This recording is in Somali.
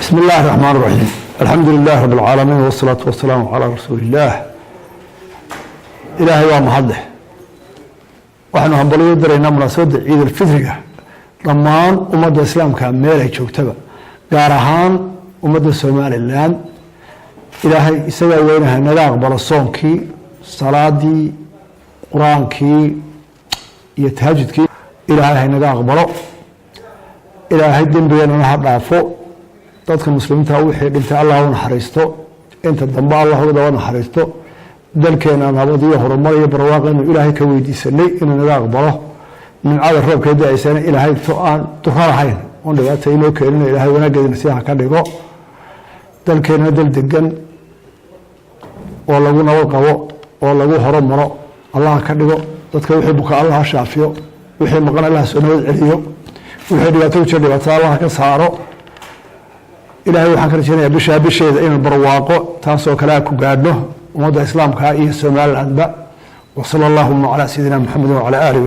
بسم الله الرحمن الرحيم الحمد لله رب العالمين والصلاة والسلام على رسول الله إلهي ومحضه وحن هنبلغ درينا مناسبة عيد الفطر ضمان أمة الإسلام كان ميلة شوكتبه قارهان أمة الصومال الآن إلهي إساقا وينها نداغ برسونكي صلاة قرآنكي يتهجدكي إلهي نداغ برو إلهي الدين بينا نحب عفو dadka muslimiinta wixii dhintay Allah uu naxariisto inta dambe Allah uu dawa naxariisto dalkeena nabad iyo horumar iyo barwaaqo inuu Ilaahay ka weydiisanay inuu naga aqbalo nimcada roobkeeda ay sanay Ilaahay aan tuqarahayn oo dhawaato inuu keenay Ilaahay wanaageena si aan ka dhigo dalkeena dal degan oo lagu nabad qabo oo lagu horumaro Allah ka dhigo dadka wixii buka Allah shaafiyo wixii maqan Allah soo nabad celiyo wixii dhibaato Allah ka saaro إلهي وحنا كرجينا بشيء إن البرواقو تاسو كلا كقادنه ومدى إسلام كائن سمال الأنباء وصلى اللهم على سيدنا محمد وعلى آله